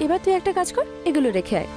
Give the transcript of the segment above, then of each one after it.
এবার তুই একটা কাজ কর, এগুলো রেখে আয়।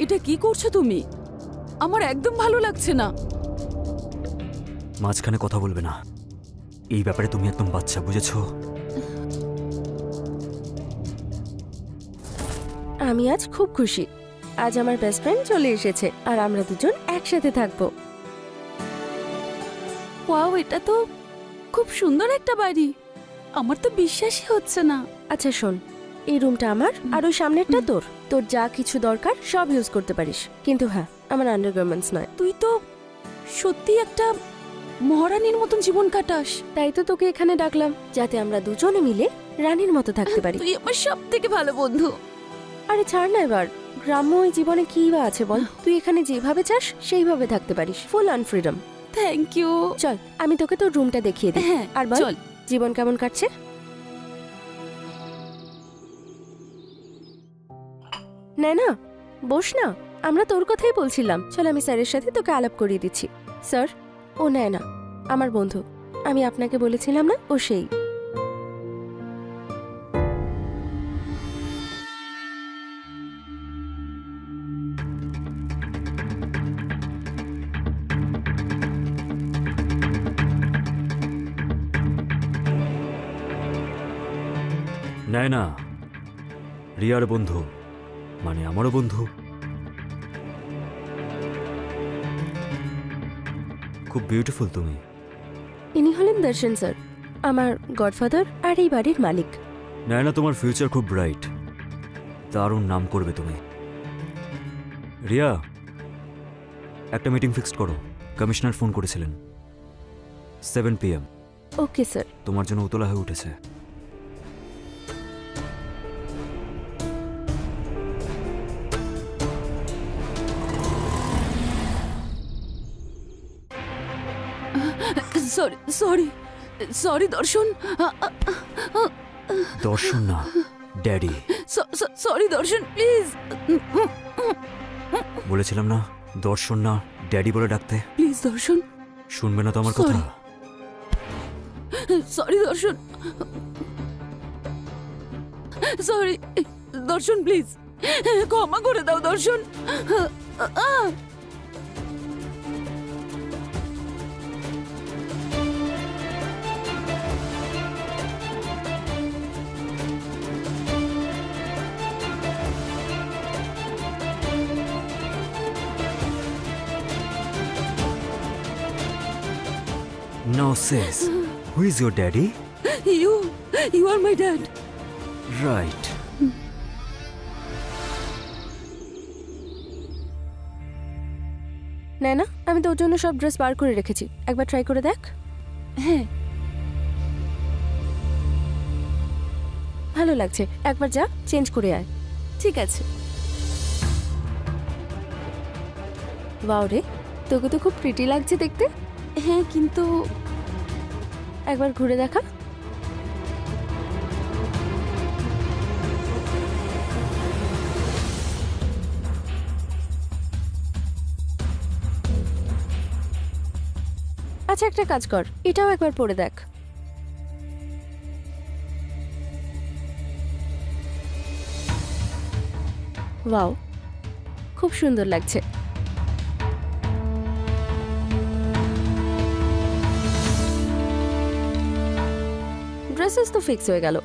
এটা কি করছো তুমি? আমার একদম ভালো লাগছে না। মাঝখানে কথা বলবে না, এই ব্যাপারে তুমি একদম বাচ্চা, বুঝেছো? আমি আজ খুব খুশি। আজ আমার বেস্ট ফ্রেন্ড চলে এসেছে আর আমরা দুজন একসাথে থাকবো। ওয়াও, এটা তো খুব সুন্দর একটা বাড়ি। আমার তো বিশ্বাসই হচ্ছে না। আচ্ছা শোন, এই রুমটা আমার আর ওই সামনেরটা তোর। তোর যা কিছু দরকার সব ইউজ করতে পারিস, কিন্তু হ্যাঁ, আমার আন্ডারগার্মেন্টস নয়। তুই তো সত্যি একটা মহারানীর মতন জীবন কাটাস। তাই তো তোকে এখানে ডাকলাম, যাতে আমরা দুজনে মিলে রানীর মতো থাকতে পারি। তুই আমার সব থেকে ভালো বন্ধু। আরে ছাড় না এবার, গ্রাম্য ওই জীবনে কি বা আছে বল? তুই এখানে যেভাবে চাস সেইভাবে থাকতে পারিস, full on freedom. Thank you. চল আমি তোকে তোর রুমটা দেখিয়ে দিই। হ্যাঁ, আর বল, চল। জীবন কেমন কাটছে? না বস না, আমরা তোর কথাই বলছিলাম। চল আমি স্যারের সাথে তোকে আলাপ করিয়ে দিচ্ছি। স্যার, ও না আমার বন্ধু। আমি আপনাকে বলেছিলাম না, ও সেই। না, রিয়ার বন্ধু, মানে আমারও বন্ধু। খুব বিউটিফুল তুমি। ইনি হলেন দর্শন স্যার, আমার গডফাদার আর এই বাড়ির মালিক। না, তোমার ফিউচার খুব ব্রাইট, দারুণ নাম করবে তুমি। রিয়া, একটা মিটিং ফিক্সড করো। কমিশনার ফোন করেছিলেন 7 PM। Okay sir. তোমার জন্য উতলা হয়ে উঠেছে। সরি সরি সরি দর্শন। দর্শন না, ড্যাডি। সরি দর্শন, প্লিজ। বলেছিলাম না, দর্শন না, ড্যাডি বলে ডাকতে। প্লিজ দর্শন। শুনবে না তো আমার কথা? সরি দর্শন, সরি দর্শন, প্লিজ ক্ষমা করে দাও দর্শন। Now says, who is your daddy? You are my dad. Right. Nayana, আমি তোর জন্য সব ড্রেস বার করে রেখেছি, একবার ট্রাই করে দেখ। হ্যাঁ, ভালো লাগছে, একবার যা চেঞ্জ করে আয়। ঠিক আছে। ওয়াও রে, তোকে তো খুব প্রিটি লাগছে দেখতে। হ্যাঁ, কিন্তু একবার ঘুরে দেখা। আচ্ছা, একটা কাজ কর, এটাও একবার পরে দেখ। ওয়াও, খুব সুন্দর লাগছে। ড্রেসেস তো ফিক্স হয়ে গেল।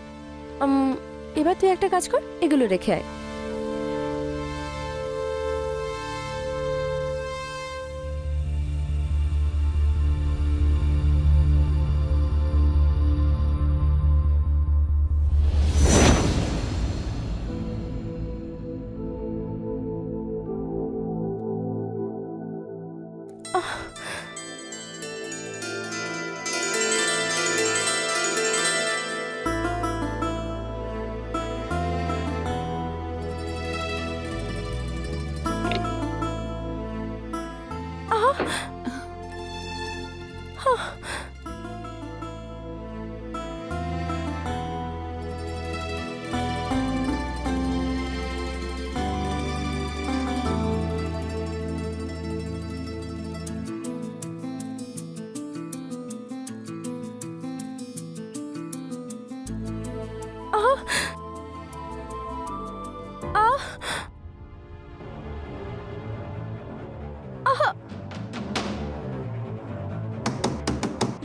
এবার তুই একটা কাজ কর, এগুলো রেখে আয়।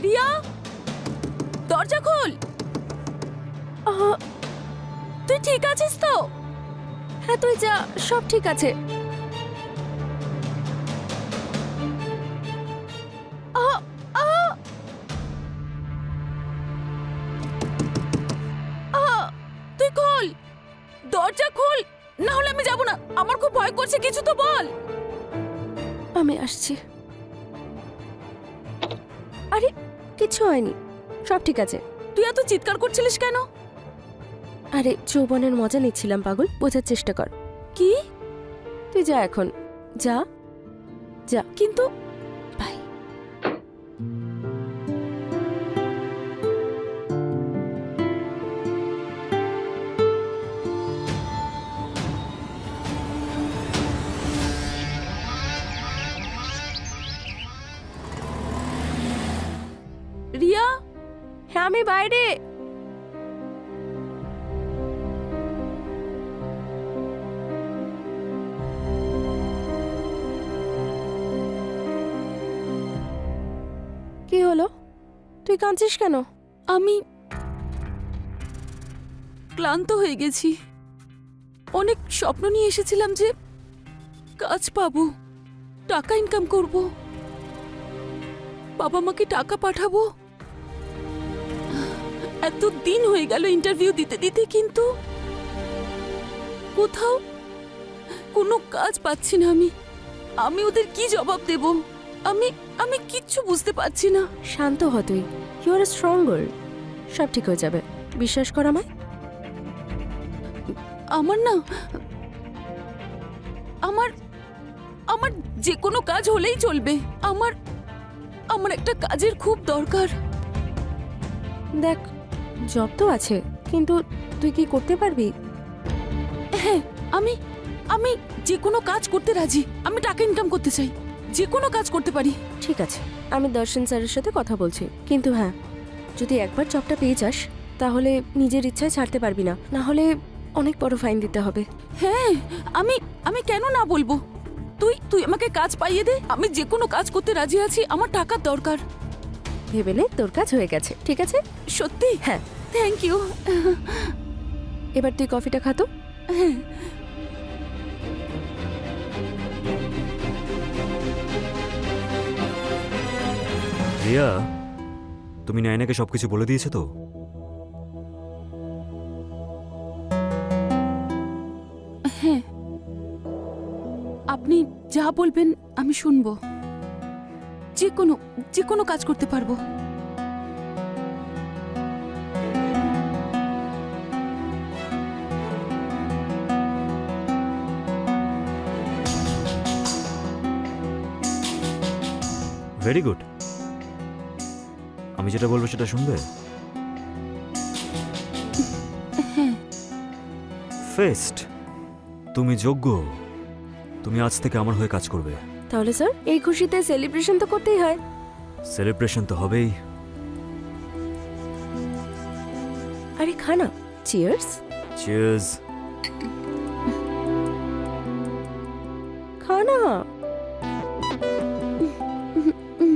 রিয়া, দরজা খোল। তুই ঠিক আছিস তো? হ্যাঁ, তুই যা, সব ঠিক আছে। তুই খোল, দরজা খোল, না হলে আমি যাব না। আমার খুব ভয় করছে, কিছু তো বল। আমি আসছি। আরে কিছু হয়নি, সব ঠিক আছে। তুই এত চিৎকার করছিলিস কেন? আরে যৌবনের মজা নিচ্ছিলাম পাগল, বোঝার চেষ্টা কর। কি? তুই যা এখন, যা যা। কিন্তু বাই। রিয়া, হ্যাঁ আমি বাইরে। কি হলো, তুই কাঁদছিস কেন? আমি ক্লান্ত হয়ে গেছি। অনেক স্বপ্ন নিয়ে এসেছিলাম যে কাজ পাবো, টাকা ইনকাম করব, বাবা মাকে টাকা পাঠাবো। এত দিন হয়ে গেল ইন্টারভিউ দিতে দিতে, কিন্তু কোথাও কোনো কাজ পাচ্ছি না। আমি ওদের কি জবাব দেব? আমি আমি কিচ্ছু বুঝতে পারছি না। শান্ত হ তুই, ইউ আর স্ট্রং গার্ল, সব ঠিক হয়ে যাবে, বিশ্বাস কর আমায়। আমার না, আমার আমার যে কোনো কাজ হলেই চলবে। আমার আমার একটা কাজের খুব দরকার। দেখ, জব তো আছে, কিন্তু তুই কি করতে পারবি? হ্যাঁ, আমি আমি যে কোনো কাজ করতে রাজি। আমি টাকা ইনকাম করতে চাই, যে কোনো কাজ করতে পারি। ঠিক আছে, আমি দর্শন স্যারের সাথে কথা বলছি, কিন্তু হ্যাঁ, যদি একবার জবটা পেয়ে যাস তাহলে নিজের ইচ্ছায় ছাড়তে পারবি না, না হলে অনেক বড় ফাইন দিতে হবে। হ্যাঁ, আমি আমি কেন না বলবো? তুই তুই আমাকে কাজ পাইয়ে দে, আমি যে কোনো কাজ করতে রাজি আছি। আমার টাকার দরকার। ভেবে নে, তোর কাজ হয়ে গেছে, ঠিক আছে? সত্যি? হ্যাঁ। Thank you. এবার তুই কফিটা খাতো। হ্যাঁ। রিয়া, তুমি নায়নাকে সবকিছু বলে দিয়েছো তো? হ্যাঁ, আপনি যা বলবেন আমি শুনবো। যে কোনো কাজ করতে পারবো। Very good. আমি যেটা বলবো সেটা শুনবে? হ্যাঁ। ফেস্ট, তুমি যোগ্য। তুমি আজ থেকে আমার হয়ে কাজ করবে। তাহলে স্যার এই খুশিতে সেলিব্রেশন তো করতেই হয়। সেলিব্রেশন তো হবেই। আরে খানা, চিয়ার্স। চিয়ার্স। খানা,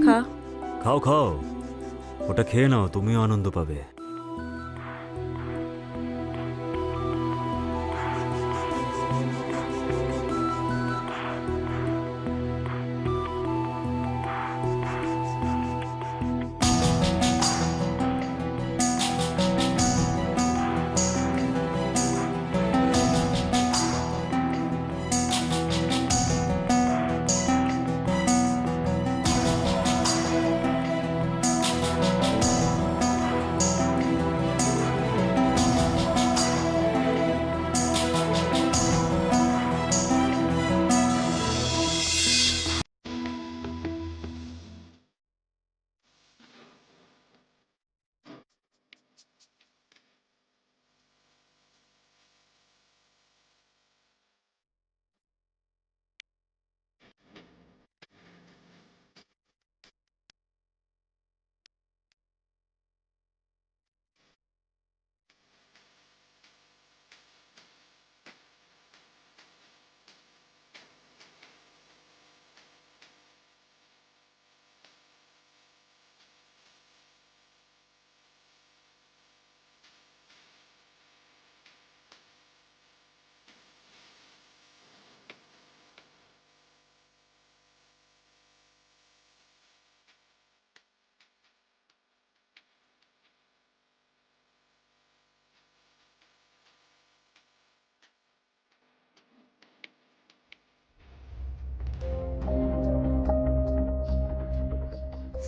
খা। খাও খাও, ওটা খেয়ে নাও, তুমিও আনন্দ পাবে।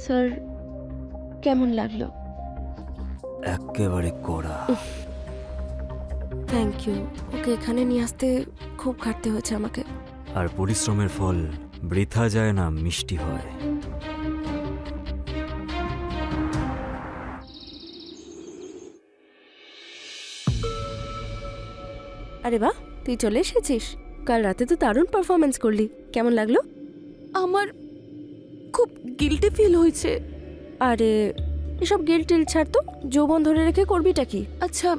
স্যার কেমন লাগলো? একেবারে কড়া। Thank you. ওকে এখানে নিয়ে আসতে খুব খাটতে হয়েছে আমাকে। আর পরিশ্রমের ফল বৃথা যায় না, মিষ্টি হয়। আরে বাহ, তুই চলে এসেছিস। কাল রাতে তো দারুণ পারফরমেন্স করলি, কেমন লাগলো? আমার খুব গিল্টি ফিল হয়েছে। আরে এসব গিল্ট টিল ছাড় তো, যৌবন ধরে রেখে করবিটা কি? আচ্ছা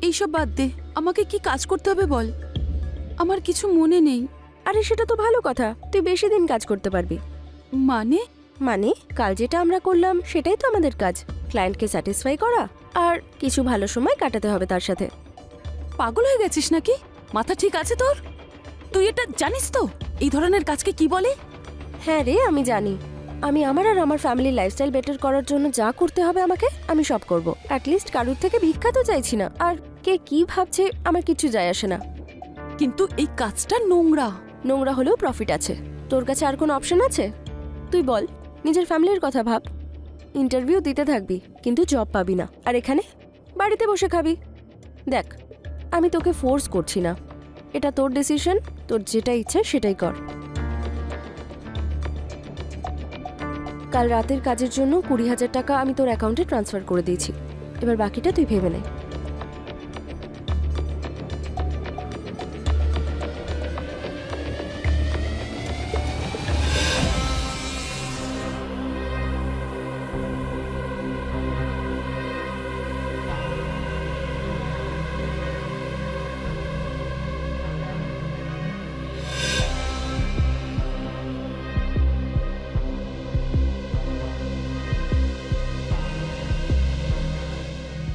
এইসব বাদ দে, আমাকে কি কাজ করতে হবে বল। আমার কিছু মনে নেই। আরে সেটা তো ভালো কথা, তুই বেশি দিন কাজ করতে পারবি। মানে? মানে কাল যেটা আমরা করলাম সেটাই তো আমাদের কাজ, ক্লায়েন্টকে স্যাটিসফাই করা আর কিছু ভালো সময় কাটাতে হবে তার সাথে। পাগল হয়ে গেছিস নাকি? মাথা ঠিক আছে তোর? তুই এটা জানিস তো এই ধরনের কাজকে কি বলে? হ্যাঁ রে, আমি জানি। আমি আমার আর আমার ফ্যামিলির লাইফস্টাইল বেটার করার জন্য যা করতে হবে আমাকে, আমি সব করব। অ্যাটলিস্ট কারুর থেকে ভিক্ষা তো চাইছি না। আর কে কি ভাবছে আমার কিছু যায় আসে না। কিন্তু এই কাজটা নোংরা। নোংরা হলেও প্রফিট আছে। তোর কাছে আর কোনো অপশন আছে? তুই বল, নিজের ফ্যামিলির কথা ভাব। ইন্টারভিউ দিতে থাকবি কিন্তু জব পাবি না, আর এখানে বাড়িতে বসে খাবি। দেখ, আমি তোকে ফোর্স করছি না, এটা তোর ডিসিশন। তোর যেটা ইচ্ছে সেটাই কর। কাল রাতের কাজের জন্য 20,000 টাকা আমি তোর অ্যাকাউন্টে ট্রান্সফার করে দিয়েছি। এবার বাকিটা তুই ভেবে নে।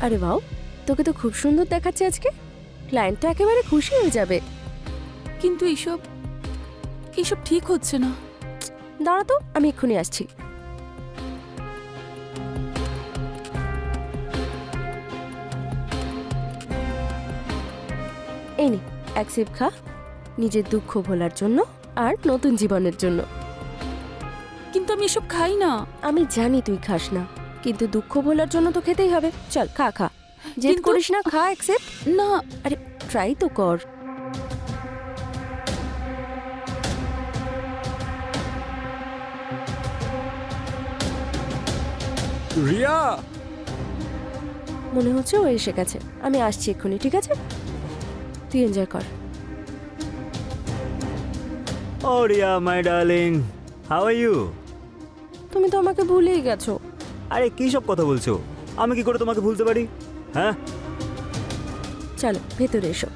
আরে বাও, তোকে তো খুব সুন্দর দেখাচ্ছে আজকে। ক্লায়েন্টটা একেবারে খুশি হয়ে যাবে। কিন্তু এইসব এইসব ঠিক হচ্ছে না। দাঁড়া তো, আমি এক্ষুনি আসছি। এক সিপ খা, নিজের দুঃখ ভোলার জন্য আর নতুন জীবনের জন্য। কিন্তু আমি এসব খাই না। আমি জানি তুই খাস না, কিন্তু দুঃখ ভোলার জন্য তো খেতেই হবে। চল খা খা, জেদ কিন্তু- করিস না, খা এক সিপ। না, আরে ট্রাই তো কর। রিয়া, মনে হচ্ছে ও এসে গেছে। আমি আসছি এক্ষুনি, ঠিক আছে? তুই এনজয় কর। ও Riya my darling, how are you? তুমি তো আমাকে ভুলেই গেছো। আরে কি সব কথা বলছো? আমি কি করে তোমাকে ভুলতে পারি? হ্যাঁ, চলো ভেতরে এসো।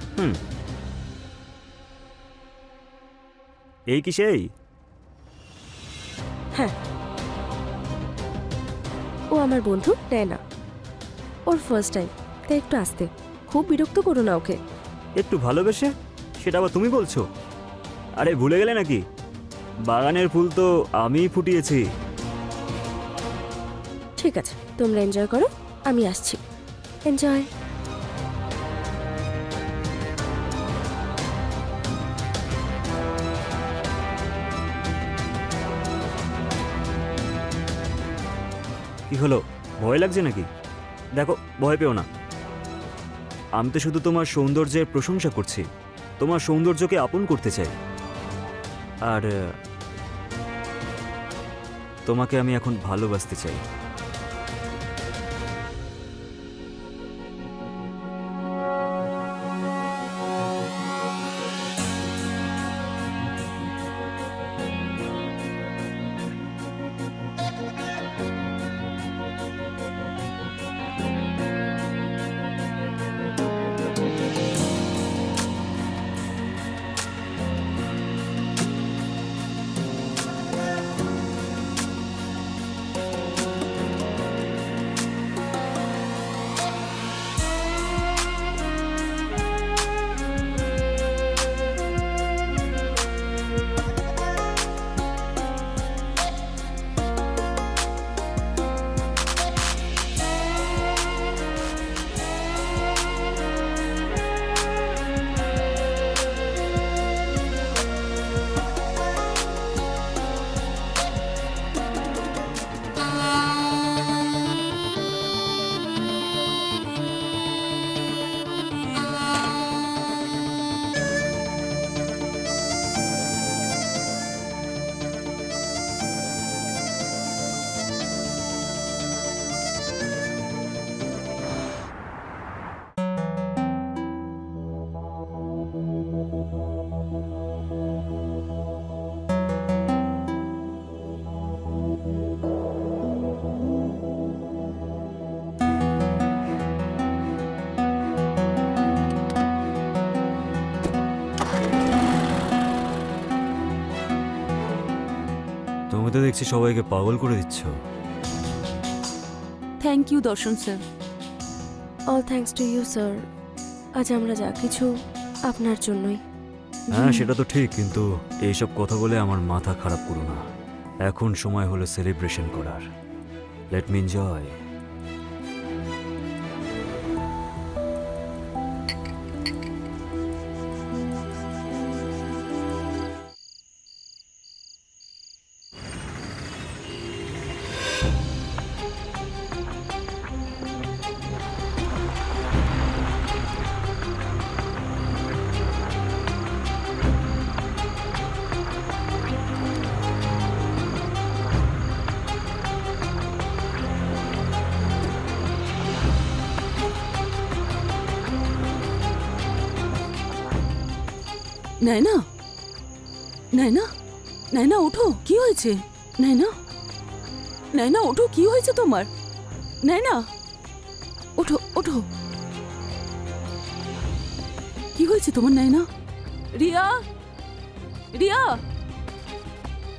এই কি সেই? হ্যাঁ, ও আমার বন্ধু না, ওর ফার্স্ট টাইম, তাই একটু আসতে। খুব বিরক্ত করো না ওকে। একটু ভালোবেসে? সেটা আবার তুমি বলছো? আরে ভুলে গেলে নাকি? বাগানের ফুল তো আমিই ফুটিয়েছি। ঠিক আছে, তোমরা এনজয় করো, আমি আসছি। এনজয়। কি হলো, ভয় লাগছে নাকি? দেখো, ভয় পেও না। আমি তো শুধু তোমার সৌন্দর্যের প্রশংসা করছি, তোমার সৌন্দর্যকে আপন করতে চাই। আর তোমাকে আমি এখন ভালোবাসতে চাই। তুমি তো দেখছি সবাইকে পাগল করে দিচ্ছ। Thank you Darshan sir. All thanks to you sir. আজ আমরা যা কিছু আপনার জন্যই। হ্যাঁ, সেটা তো ঠিক, কিন্তু এইসব কথা বলে আমার মাথা খারাপ করো না। এখন সময় হলো সেলিব্রেশন করার। Let me enjoy. Naina, Naina, Naina ওঠো, কি হয়েছে? নায়না, নায়না ওঠো, কি হয়েছে তোমার? নায়না ওঠো, ওঠো, কি হয়েছে তোমার নায়না? রিয়া, রিয়া,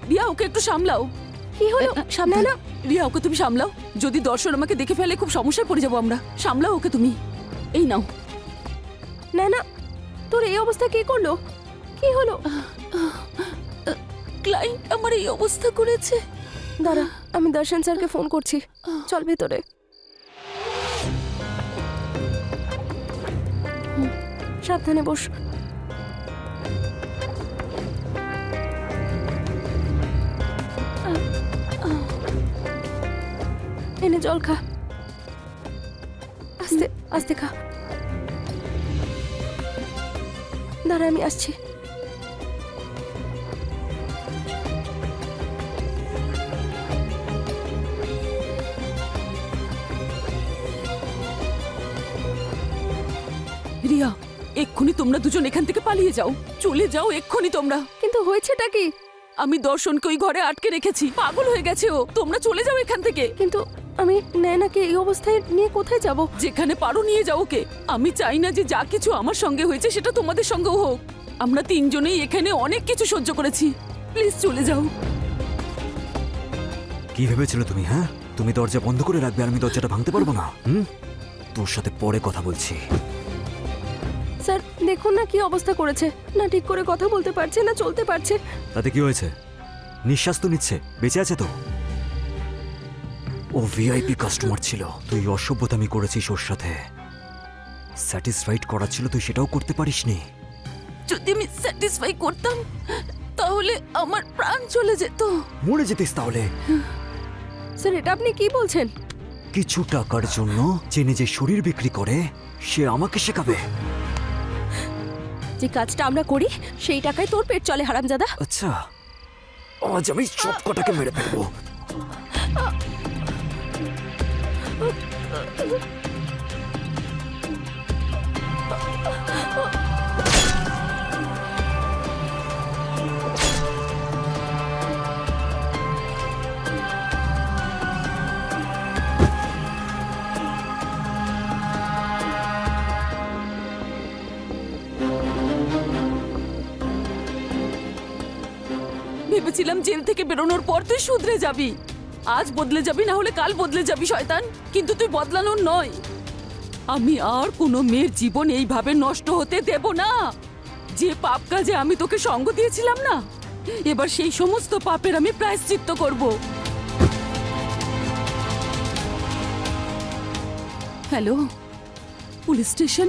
রিয়া ওকে একটু সামলাও। কি হলো? সাবধান। না, রিয়া ওকে তুমি সামলাও, যদি দর্শন আমাকে দেখে ফেলে খুব সমস্যায় পড়ে যাবো আমরা। সামলাও ওকে তুমি। এই নাও। না, তোর এই অবস্থা কে করলো? কি হলো? ক্লায়েন্ট আমার এই অবস্থা করেছে। দাঁড়া, আমি দর্শন স্যারকে ফোন করছি। চল ভেতরে। সাবধানে বস। জল খা, আস্তে আস্তে খা। দাঁড়া, আমি আসছি। রিয়া, এক্ষুনি তোমরা দুজন এখান থেকে পালিয়ে যাও, চলে যাও এক্ষুনি তোমরা। কিন্তু হয়েছেটা কি? আমি দর্শনকে ওই ঘরে আটকে রেখেছি, পাগল হয়ে গেছে ও। তোমরা চলে যাও এখান থেকে। কিন্তু আমি নয়নাকে এই অবস্থায় নিয়ে কোথায় যাব? যেখানে পারো নিয়ে যাও ওকে। আমি চাই না যে যা কিছু আমার সঙ্গে হয়েছে সেটা তোমাদের সঙ্গেও হোক। আমরা তিনজনেই এখানে অনেক কিছু সহ্য করেছি, প্লিজ চলে যাও। কি ভেবেছিলে তুমি? হ্যাঁ, তুমি দরজা বন্ধ করে রাখবে আর আমি দরজাটা ভাঙতে পারবো না? তোর সাথে পরে কথা বলছি। স্যার দেখুন না কি অবস্থা করেছে, না ঠিক করে কথা বলতে পারছে না চলতে পারছে। তাতে কি হয়েছে? নিঃশ্বাস তো নিচ্ছে, বেঁচে আছে তো। ও ভিআইপি কাস্টমার ছিল, তুই অসভ্যতামি করেছিস ওর সাথে। স্যাটিসফাইড করা ছিল, তুই সেটাও করতে পারিসনি। যদি আমি স্যাটিসফাই করতাম তাহলে আমার প্রাণ চলে যেত। মরে যেতিস তাহলে। স্যার এটা আপনি কি বলছেন? কিছু টাকার জন্য যে নিজের শরীর বিক্রি করে সে আমাকে শেখাবে? যে কাজটা আমরা করি সেই টাকায় তোর পেট চলে হারামজাদা। আচ্ছা, আজ আমি সব কটাকে মেরে ফেলবো। ভেবেছিলাম জেল থেকে বেরোনোর পর তুই শুধরে যাবি, আজ বদলে যাবি, না হলে কাল বদলে যাবি শয়তান। কিন্তু তুই বদলানোর নয়। আমি আর কোনো মেয়ের জীবন এইভাবে নষ্ট হতে দেব না। যে পাপ কাজে আমি তোকে সঙ্গ দিয়েছিলাম না, এবার সেই সমস্ত পাপের আমি প্রায়শ্চিত্ত করব। Hello, police station?